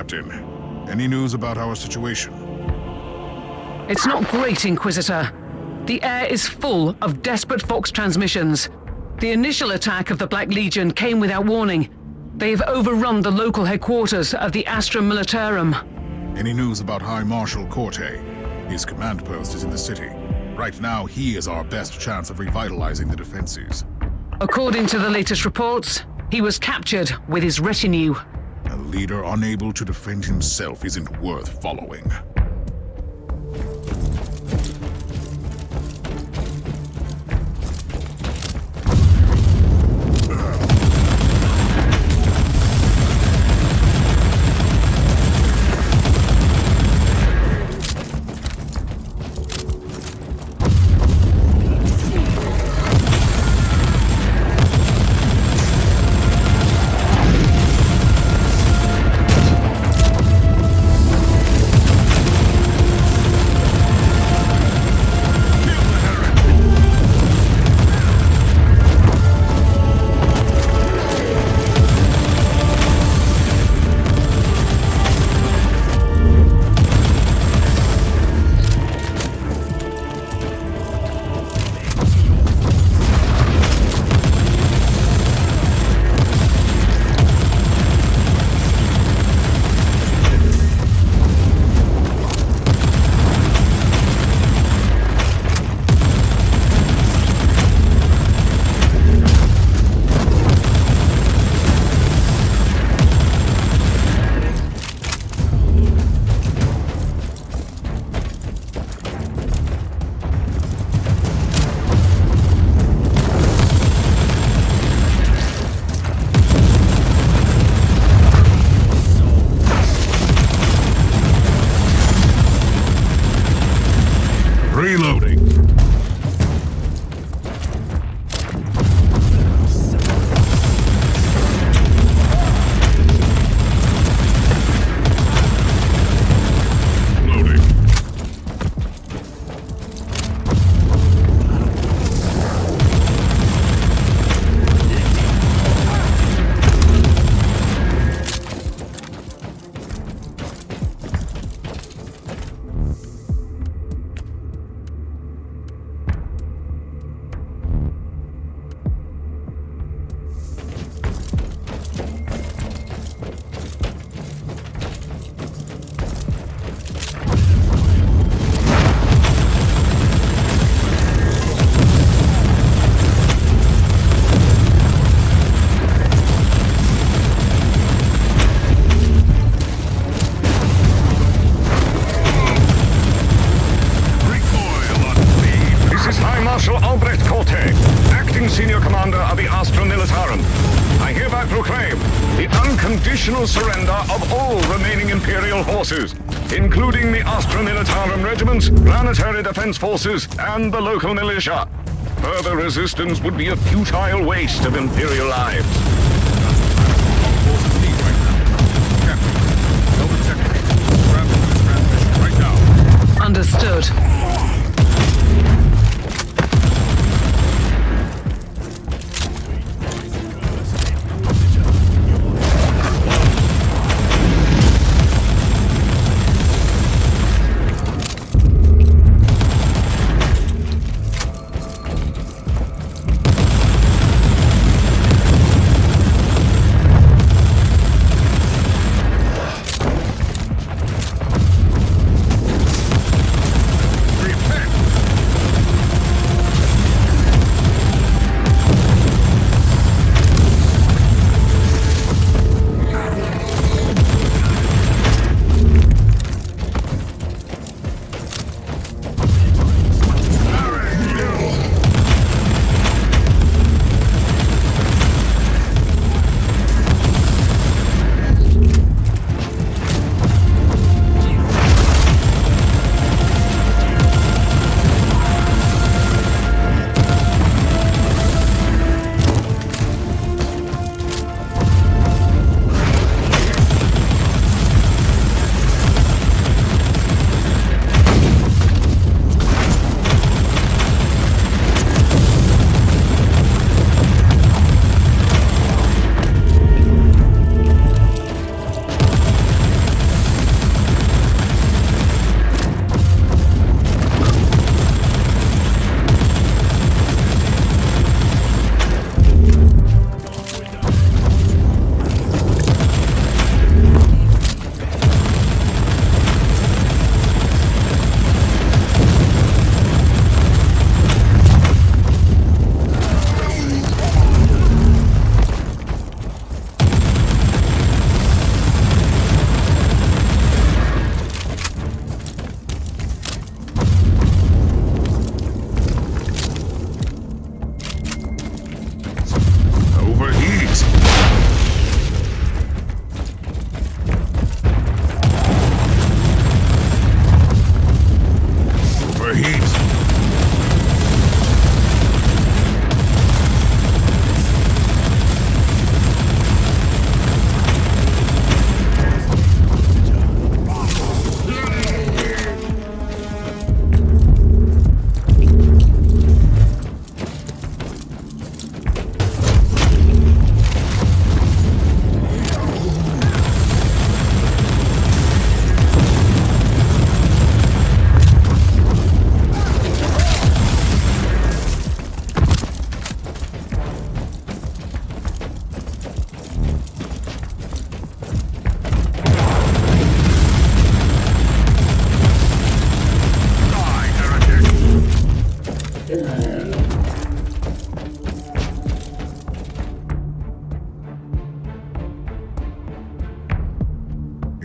Captain. Any news about our situation? It's not great, Inquisitor. The air is full of desperate Vox transmissions. The initial attack of the Black Legion came without warning. They've overrun the local headquarters of the Astra Militarum. Any news about High Marshal Corte? His command post is in the city. Right now, he is our best chance of revitalizing the defenses. According to the latest reports, he was captured with his retinue. A leader unable to defend himself isn't worth following. Reloading. Loading. Senior Commander of the Astra Militarum. I hereby proclaim the unconditional surrender of all remaining Imperial forces, including the Astra Militarum regiments, planetary defense forces, and the local militia. Further resistance would be a futile waste of Imperial lives. Understood.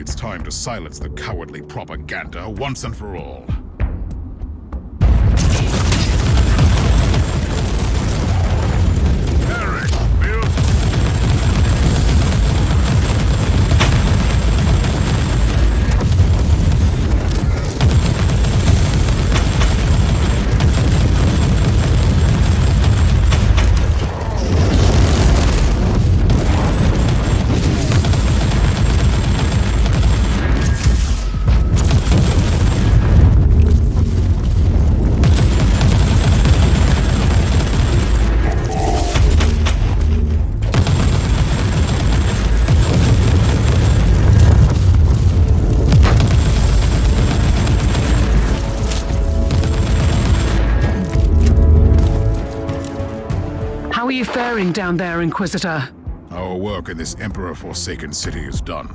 It's time to silence the cowardly propaganda once and for all. How are you faring down there, Inquisitor? Our work in this Emperor-forsaken city is done.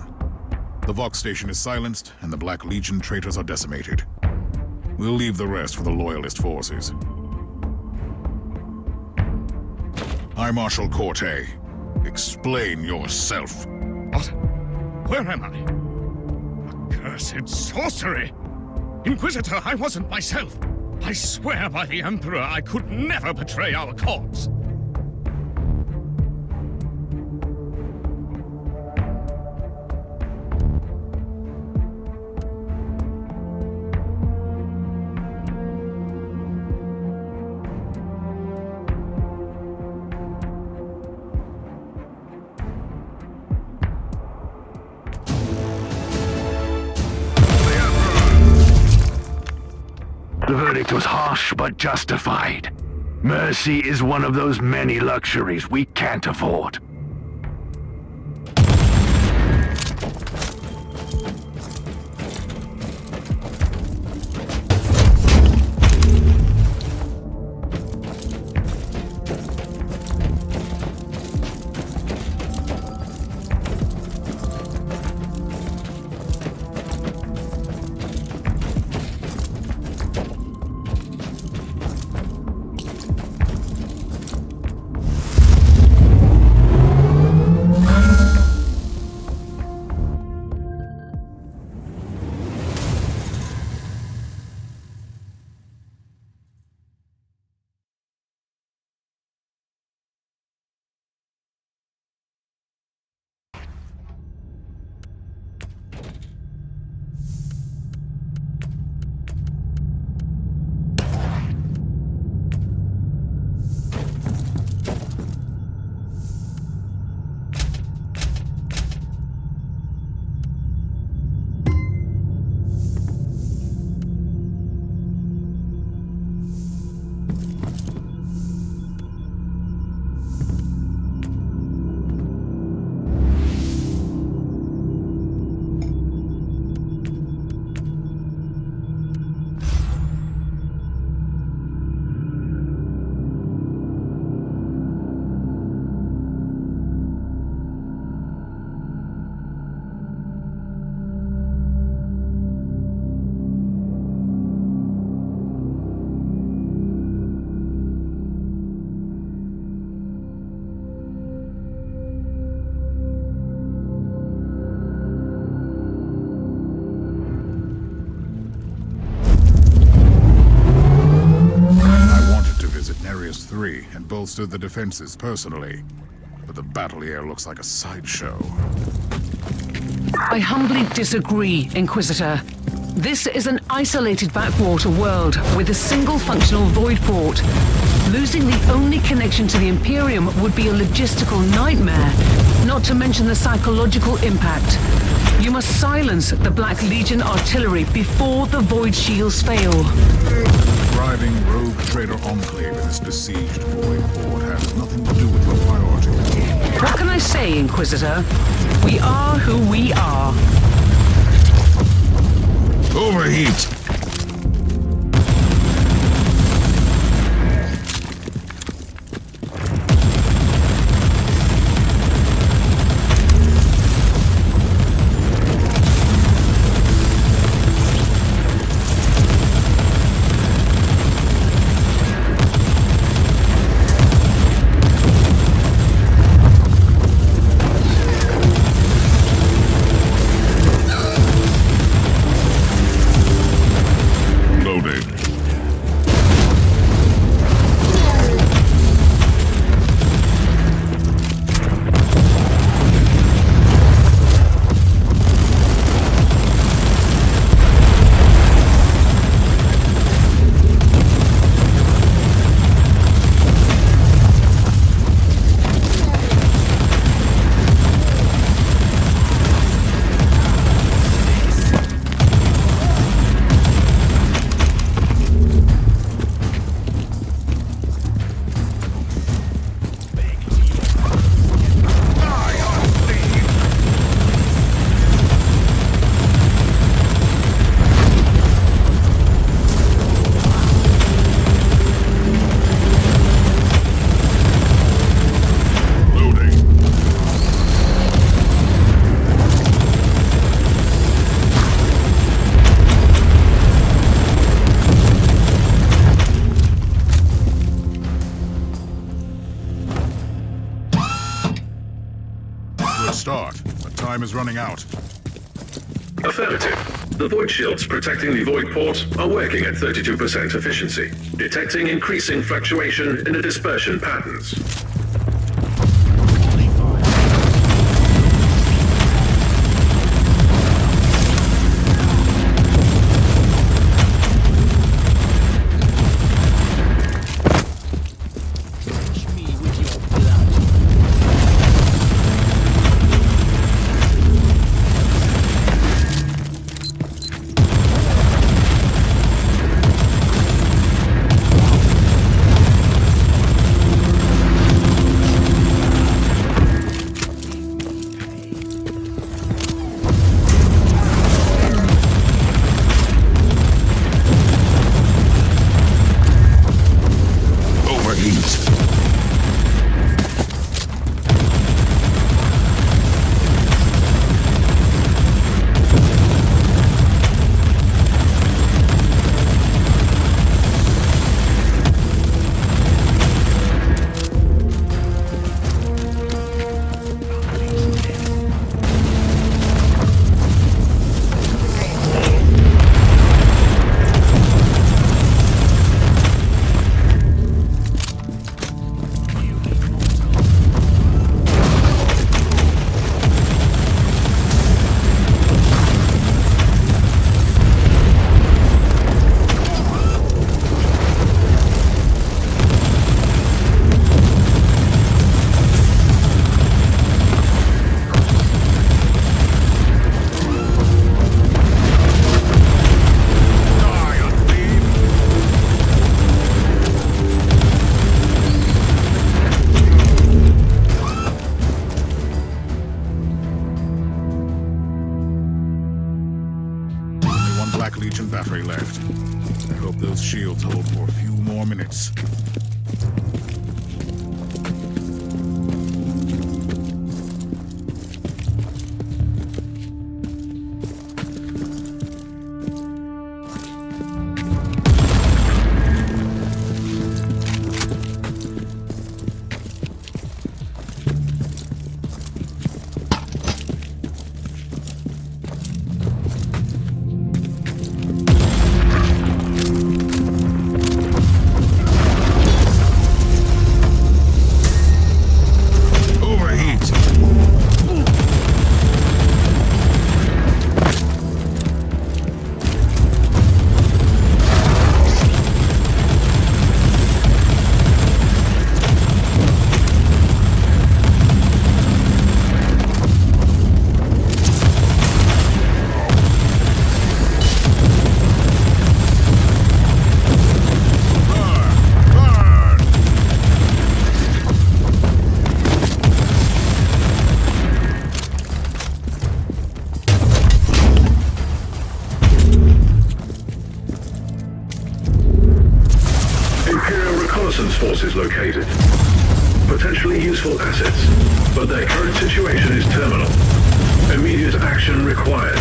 The Vox station is silenced, and the Black Legion traitors are decimated. We'll leave the rest for the Loyalist forces. High Marshal Corte, explain yourself. What? Where am I? Accursed sorcery! Inquisitor, I wasn't myself. I swear by the Emperor I could never betray our cause. The verdict was harsh but justified. Mercy is one of those many luxuries we can't afford. And bolster the defenses personally. But the battle here looks like a sideshow. I humbly disagree, Inquisitor. This is an isolated backwater world with a single functional void port. Losing the only connection to the Imperium would be a logistical nightmare, not to mention the psychological impact. You must silence the Black Legion artillery before the void shields fail. Driving rogue trader enclave in this besieged void port has nothing to do with your priority. What can I say, Inquisitor? We are who we are. Overheat! time is running out. Affirmative. The void shields protecting the void port are working at 32% efficiency, detecting increasing fluctuation in the dispersion patterns. Battery left. I hope those shields hold for a few more minutes. Forces located. Potentially useful assets, but their current situation is terminal. Immediate action required.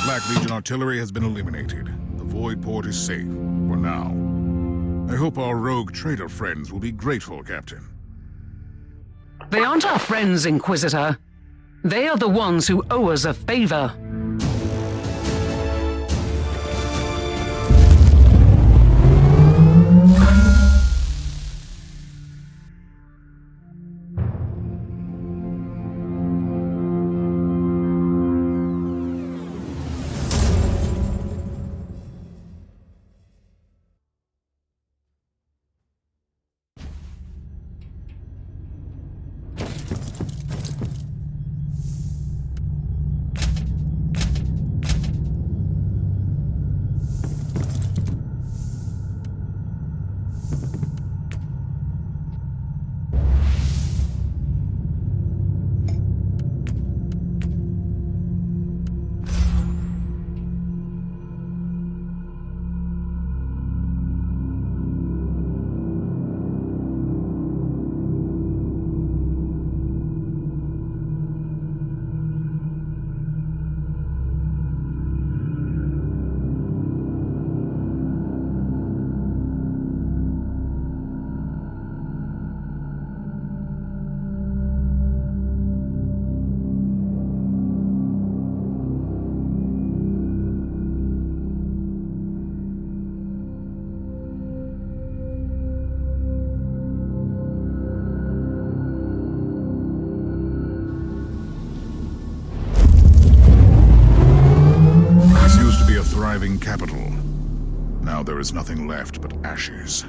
Black Legion artillery has been eliminated. The void port is safe, for now. I hope our rogue traitor friends will be grateful, Captain. They aren't our friends, Inquisitor. They are the ones who owe us a favor. surviving capital. Now there is nothing left but ashes.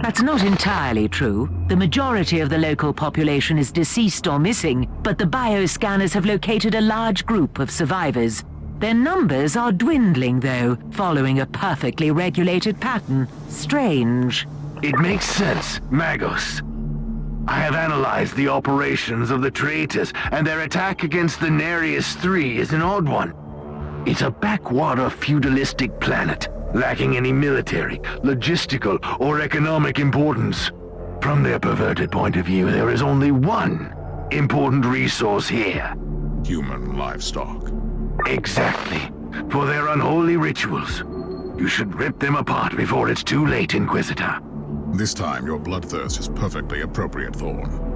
That's not entirely true. The majority of the local population is deceased or missing, but the bioscanners have located a large group of survivors. Their numbers are dwindling, though, following a perfectly regulated pattern. Strange. It makes sense, Magos. I have analyzed the operations of the traitors, and their attack against the Nereus III is an odd one. It's a backwater feudalistic planet, lacking any military, logistical, or economic importance. From their perverted point of view, there is only one important resource here. Human livestock. Exactly. For their unholy rituals. You should rip them apart before it's too late, Inquisitor. This time, your bloodthirst is perfectly appropriate, Thorn.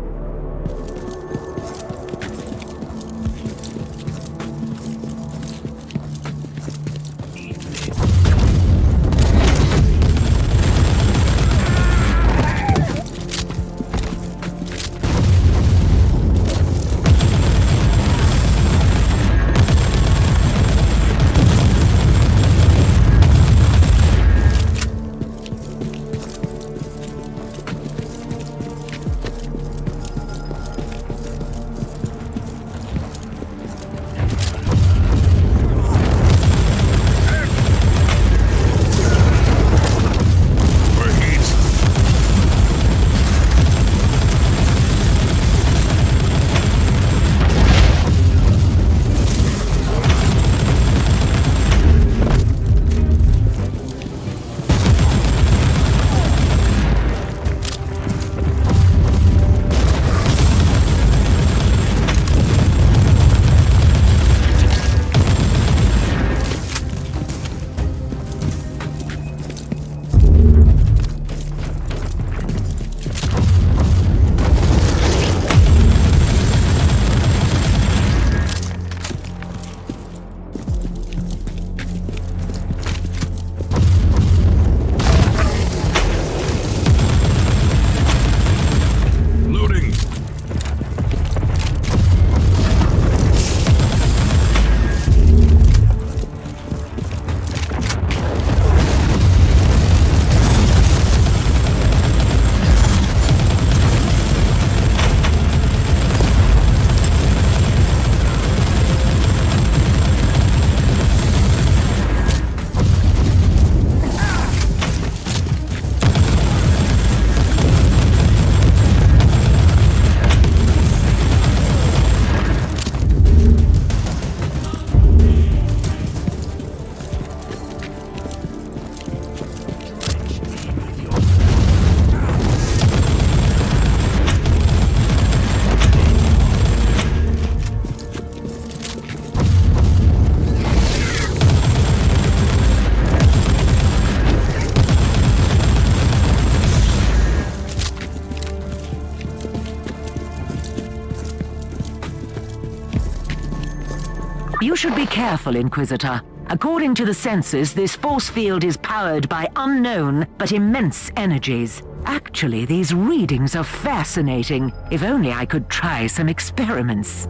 You should be careful, Inquisitor. According to the sensors, this force field is powered by unknown but immense energies. Actually, these readings are fascinating. If only I could try some experiments.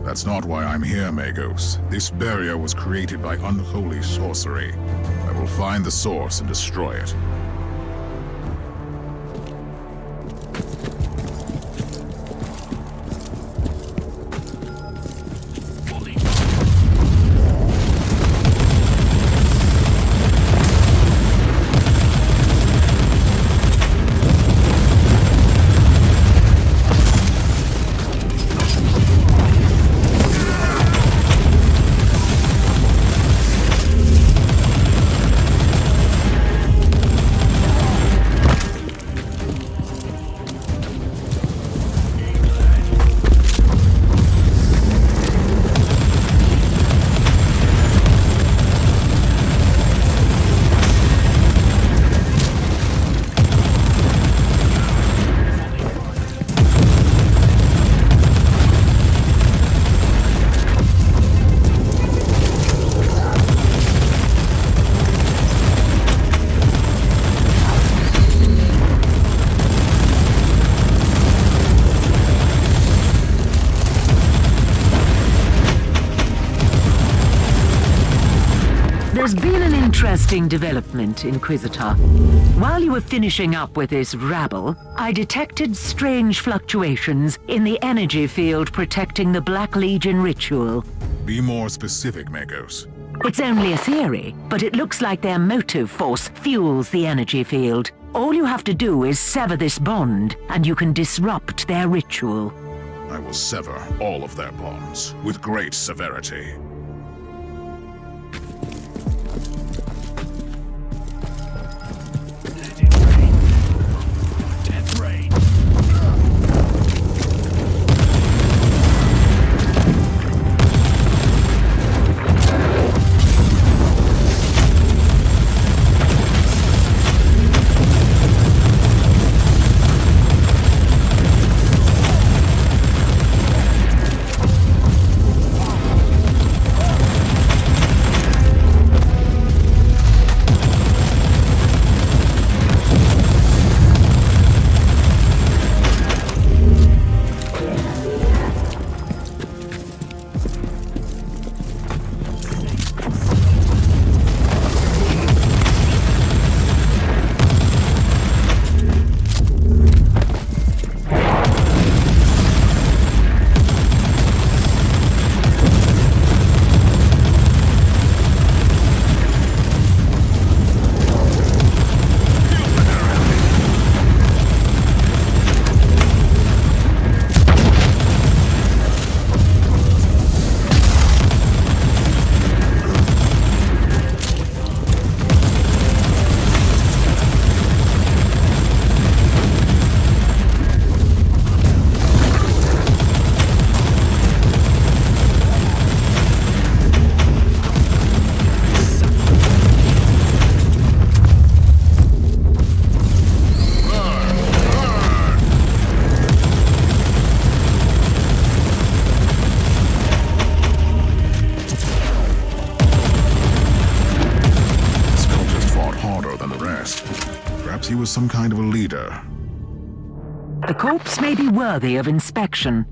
That's not why I'm here, Magos. This barrier was created by unholy sorcery. I will find the source and destroy it. There's been an interesting development, Inquisitor. While you were finishing up with this rabble, I detected strange fluctuations in the energy field protecting the Black Legion ritual. Be more specific, Magos. It's only a theory, but it looks like their motive force fuels the energy field. All you have to do is sever this bond, and you can disrupt their ritual. I will sever all of their bonds with great severity. Perhaps he was some kind of a leader. The corpse may be worthy of inspection.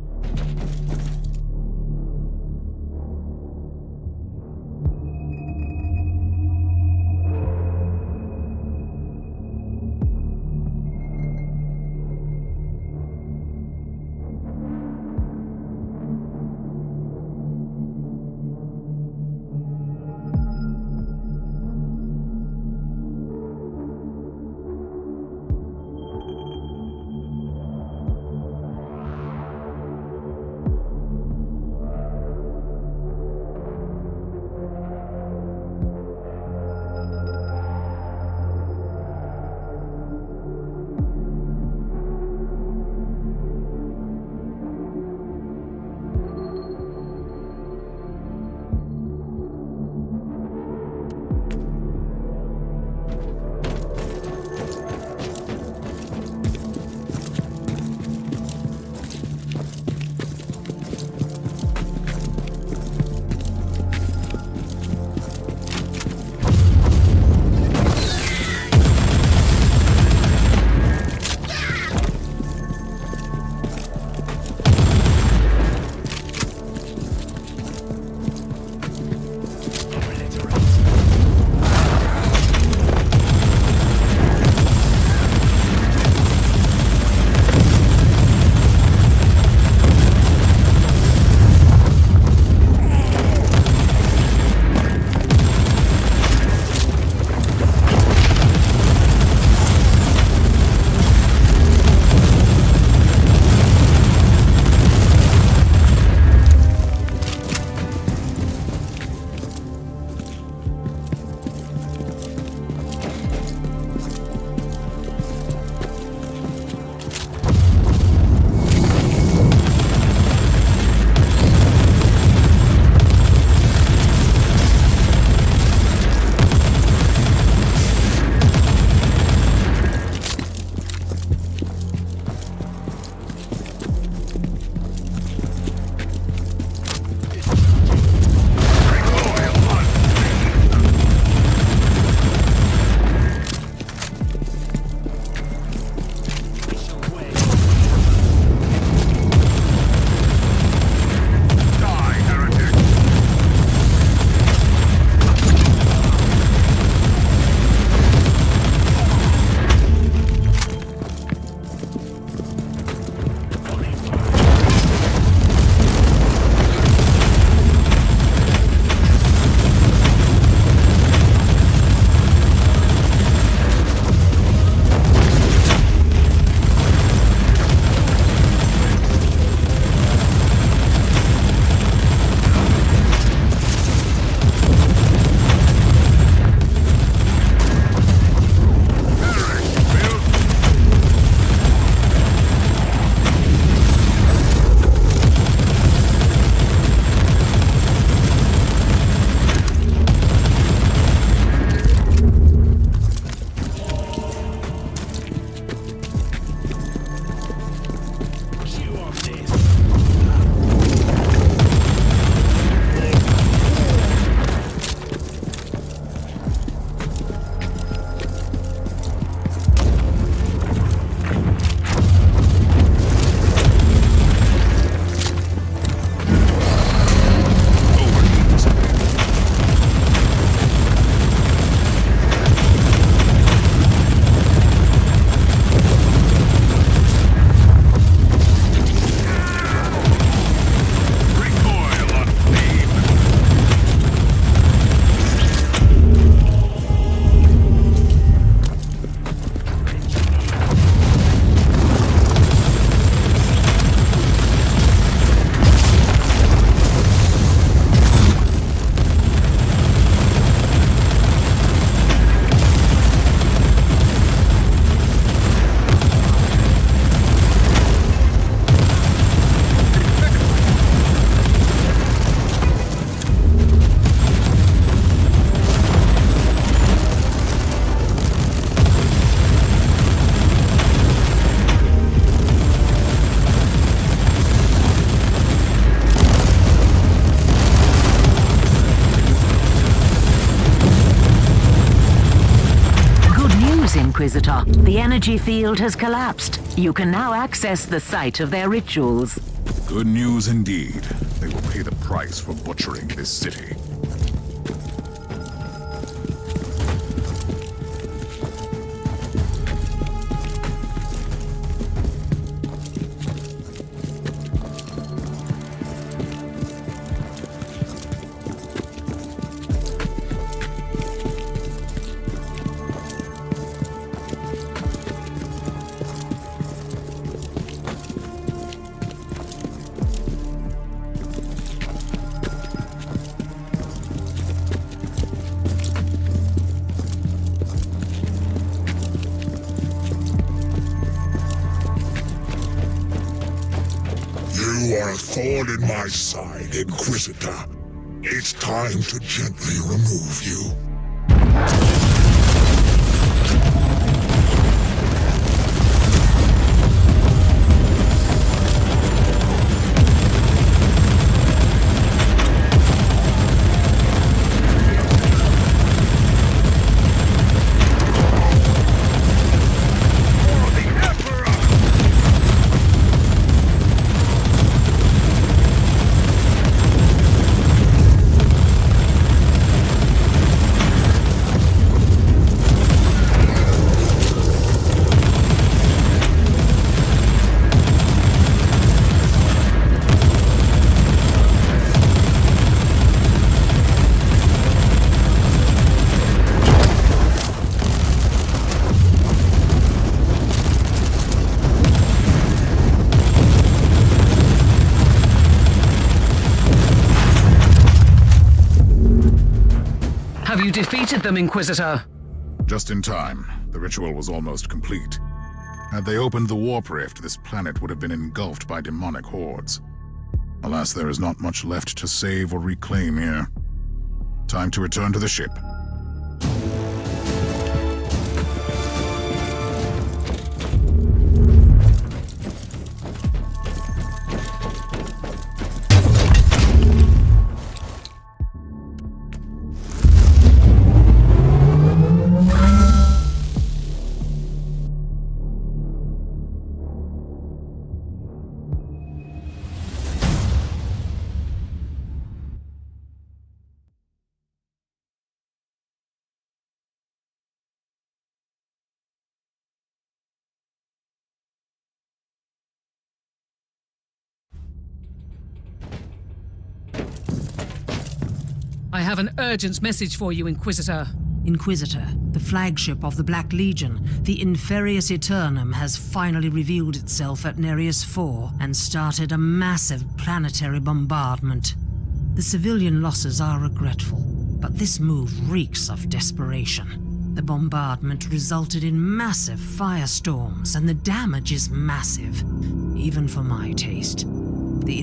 Inquisitor. The energy field has collapsed. You can now access the site of their rituals. Good news indeed. They will pay the price for butchering this city. You are a thorn in my side, Inquisitor. It's time to gently remove you. Have you defeated them, Inquisitor? Just in time. The ritual was almost complete. Had they opened the warp rift, this planet would have been engulfed by demonic hordes. Alas, there is not much left to save or reclaim here. Time to return to the ship. I have an urgent message for you, Inquisitor. Inquisitor, the flagship of the Black Legion, the Inferius Eternum, has finally revealed itself at Nereus IV and started a massive planetary bombardment. The civilian losses are regretful, but this move reeks of desperation. The bombardment resulted in massive firestorms, and the damage is massive, even for my taste. The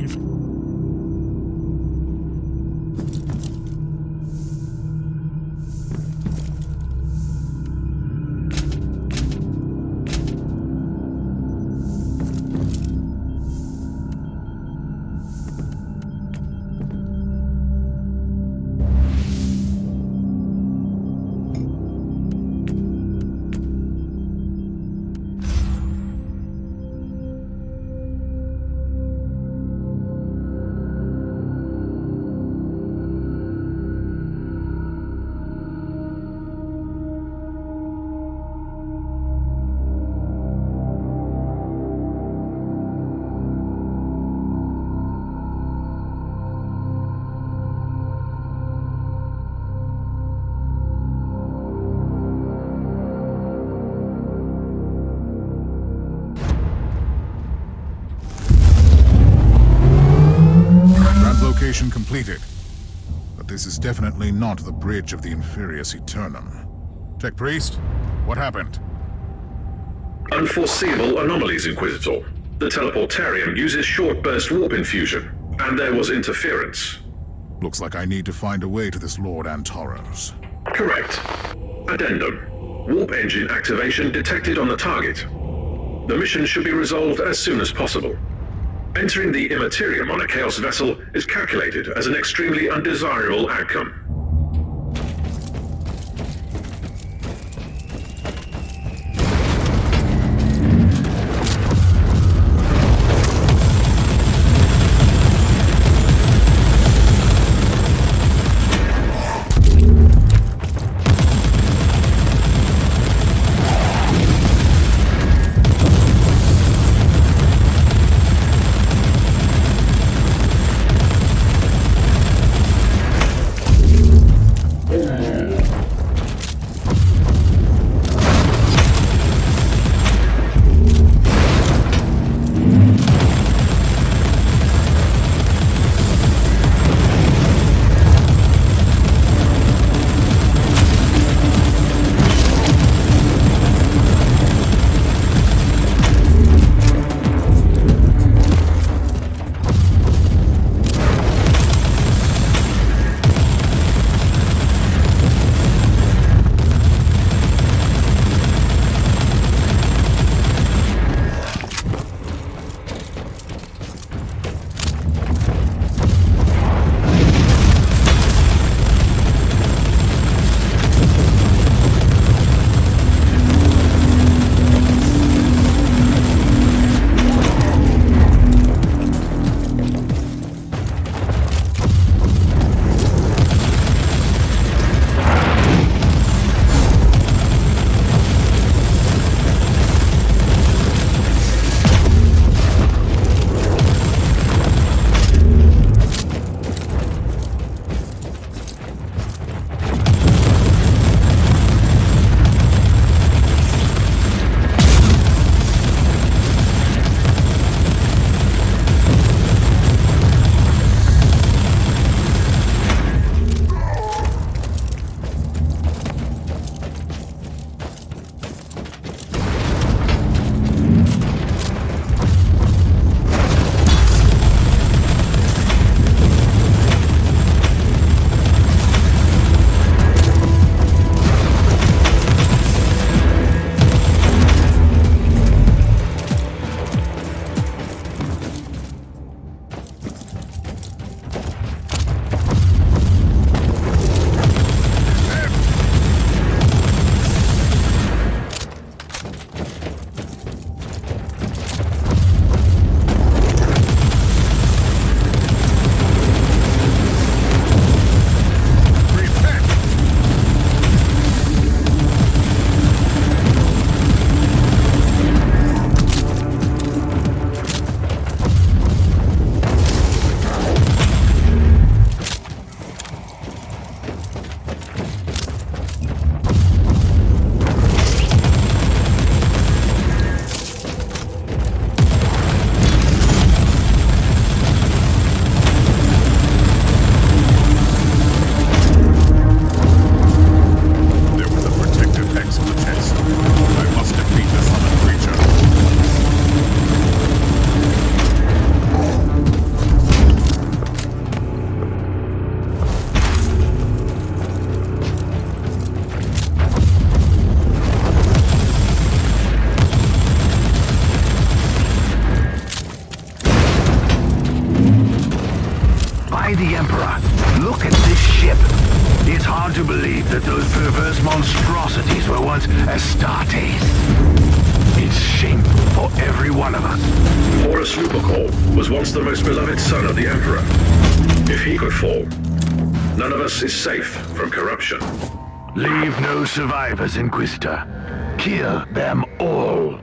Translocation completed. But this is definitely not the bridge of the Inferius Eternum. Tech Priest, what happened? Unforeseeable anomalies, Inquisitor. The teleportarium uses short-burst warp infusion, and there was interference. Looks like I need to find a way to this Lord Antaro's. Correct. Addendum. Warp engine activation detected on the target. The mission should be resolved as soon as possible. Entering the Immaterium on a Chaos vessel is calculated as an extremely undesirable outcome. Emperor. Look at this ship. It's hard to believe that those perverse monstrosities were once Astartes. It's shameful for every one of us. Horus Lupercal was once the most beloved son of the Emperor. If he could fall, none of us is safe from corruption. Leave no survivors, Inquisitor. Kill them all.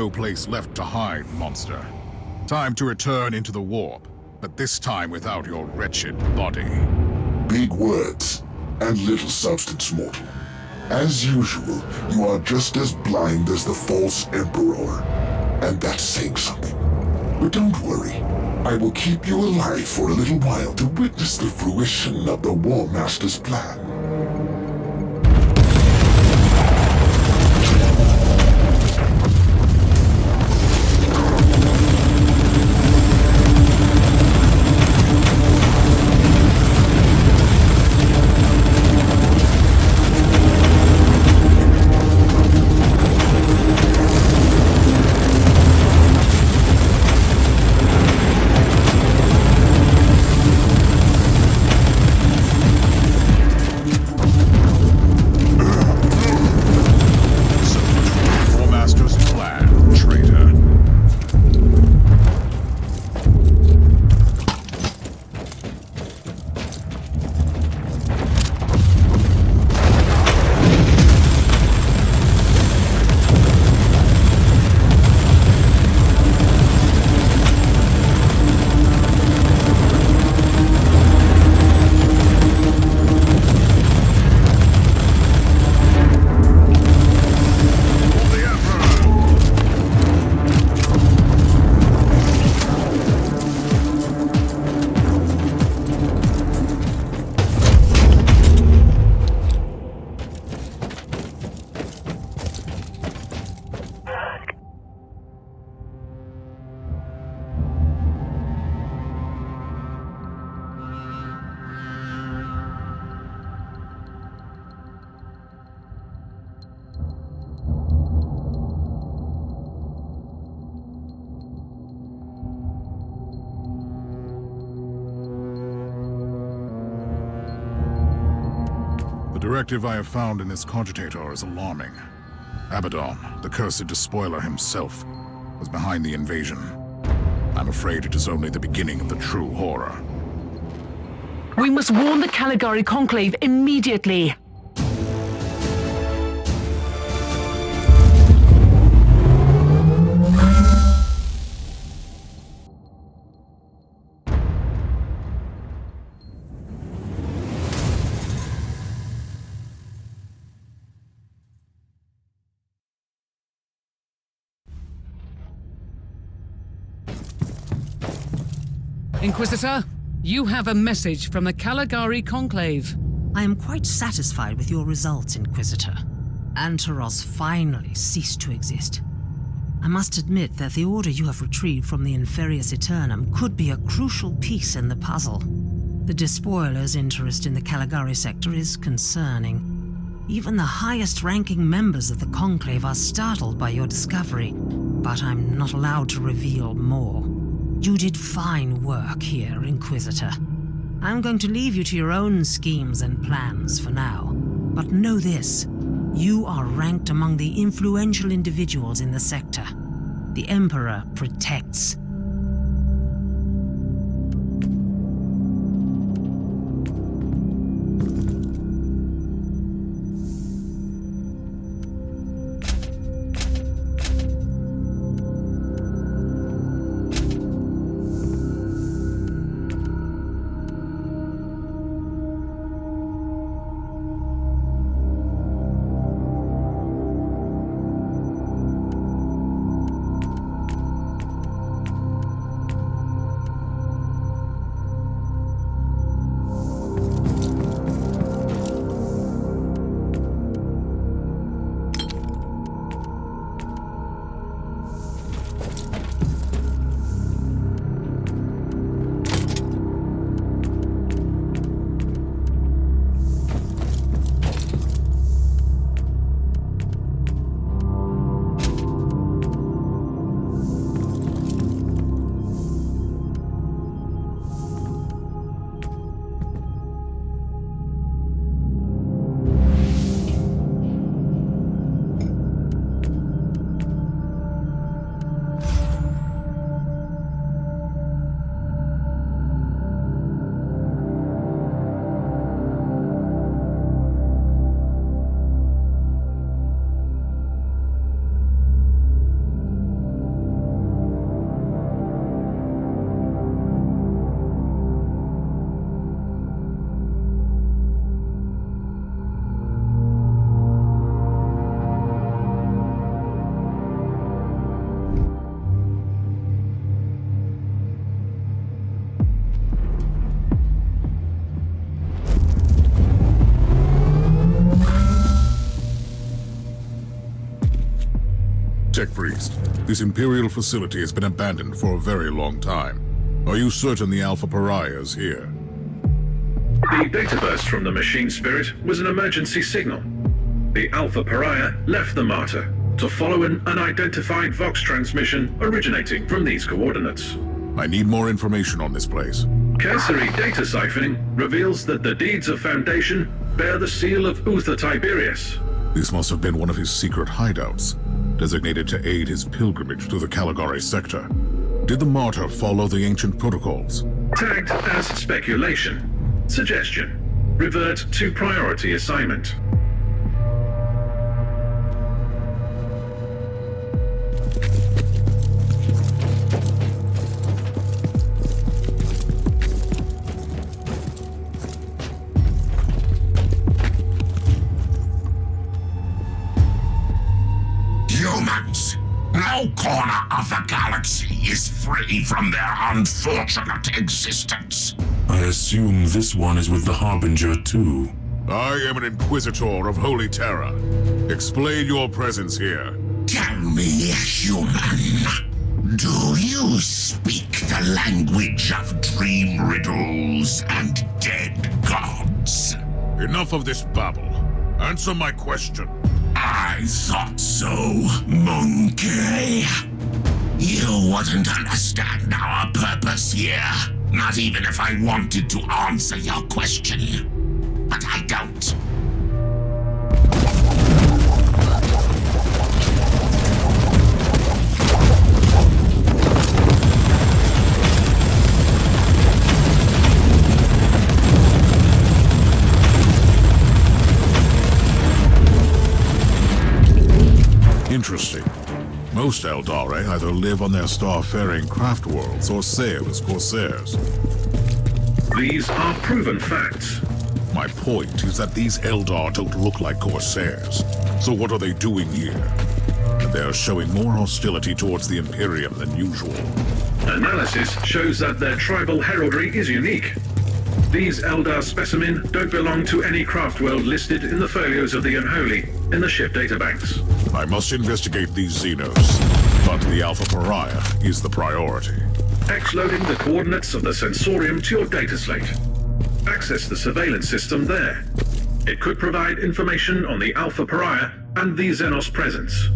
No place left to hide, monster. Time to return into the warp, but this time without your wretched body. Big words and little substance, mortal. As usual, you are just as blind as the false Emperor. And that's saying something. But don't worry. I will keep you alive for a little while to witness the fruition of the War Master's plan. directive I have found in this cogitator is alarming. Abaddon, the cursed despoiler himself, was behind the invasion. I'm afraid it is only the beginning of the true horror. We must warn the Caligari Conclave immediately. Inquisitor, you have a message from the Caligari Conclave. I am quite satisfied with your results, Inquisitor. Antaros finally ceased to exist. I must admit that the order you have retrieved from the Inferius Aeternum could be a crucial piece in the puzzle. The despoiler's interest in the Caligari sector is concerning. Even the highest-ranking members of the Conclave are startled by your discovery, but I'm not allowed to reveal more. You did fine work here, Inquisitor. I'm going to leave you to your own schemes and plans for now. But know this, you are ranked among the influential individuals in the sector. The Emperor protects. Tech Priest, this Imperial facility has been abandoned for a very long time. Are you certain the Alpha Pariah is here? The data burst from the machine spirit was an emergency signal. The Alpha Pariah left the Martyr to follow an unidentified Vox transmission originating from these coordinates. I need more information on this place. Cursory data siphoning reveals that the deeds of Foundation bear the seal of Uther Tiberius. This must have been one of his secret hideouts, designated to aid his pilgrimage through the Caligari sector. Did the Martyr follow the ancient protocols? Tagged as speculation. Suggestion. Revert to priority assignment. Humans, no corner of the galaxy is free from their unfortunate existence. I assume this one is with the Harbinger too. I am an Inquisitor of Holy Terror. Explain your presence here. Tell me, human, do you speak the language of dream riddles and dead gods? Enough of this babble. Answer my question. I thought so, monkey. You wouldn't understand our purpose here, not even if I wanted to answer your question. But I don't. Interesting. Most Eldari either live on their star-faring craft worlds or sail as corsairs. These are proven facts. My point is that these Eldar don't look like corsairs. So what are they doing here? And they're showing more hostility towards the Imperium than usual. Analysis shows that their tribal heraldry is unique. These Eldar specimen don't belong to any craft world listed in the folios of the Unholy in the ship databanks. I must investigate these Xenos, but the Alpha Pariah is the priority. X-loading the coordinates of the sensorium to your data slate. Access the surveillance system there. It could provide information on the Alpha Pariah and the Xenos presence.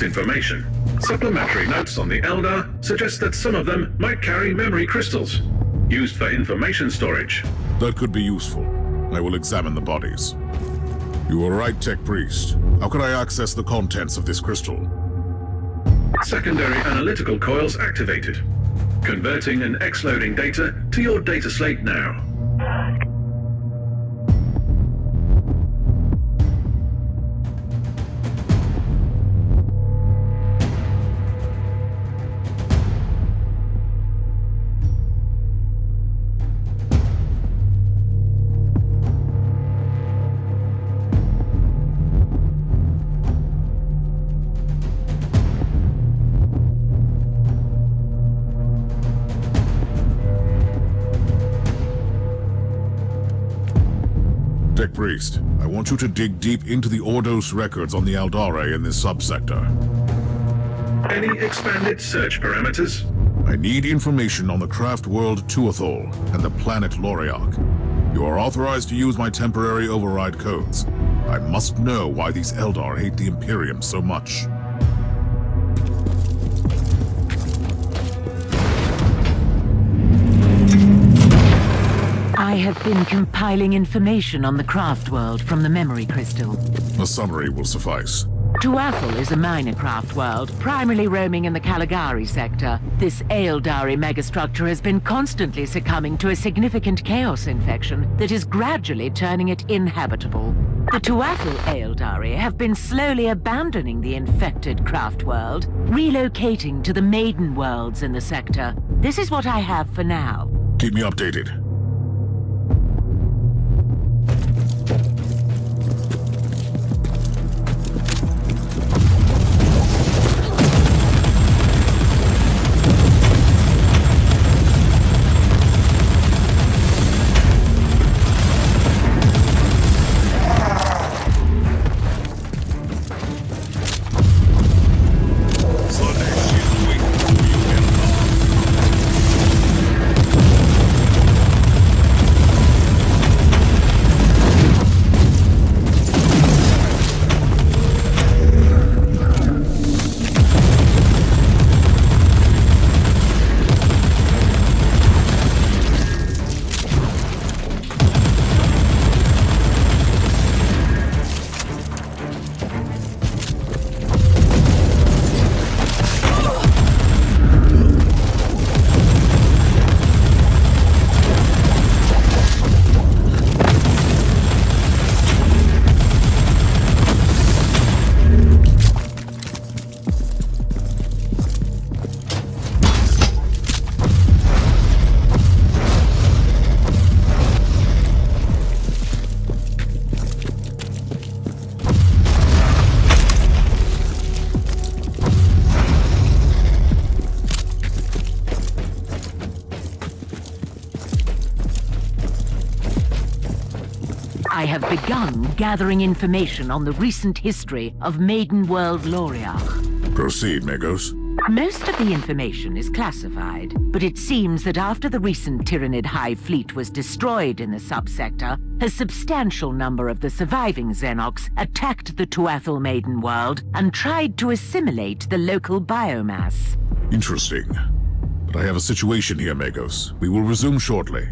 Information. Supplementary notes on the Eldar suggest that some of them might carry memory crystals, used for information storage. That could be useful. I will examine the bodies. You were right, Tech Priest. How could I access the contents of this crystal? Secondary analytical coils activated. Converting and X-loading data to your data slate now. Priest, I want you to dig deep into the Ordos records on the Eldari in this subsector. Any expanded search parameters? I need information on the craft world Tuathol and the planet Loriak. You are authorized to use my temporary override codes. I must know why these Eldar hate the Imperium so much. I have been compiling information on the craft world from the memory crystal. A summary will suffice. Tuathol is a minor craft world, primarily roaming in the Caligari sector. This Eldari megastructure has been constantly succumbing to a significant chaos infection that is gradually turning it inhabitable. The Tuathol Eldari have been slowly abandoning the infected craft world, relocating to the maiden worlds in the sector. This is what I have for now. Keep me updated. I have begun gathering information on the recent history of Maiden World Loriach. Proceed, Magos. Most of the information is classified, but it seems that after the recent Tyranid Hive fleet was destroyed in the subsector, a substantial number of the surviving Xenox attacked the Tuathal Maiden World and tried to assimilate the local biomass. Interesting. But I have a situation here, Magos. We will resume shortly.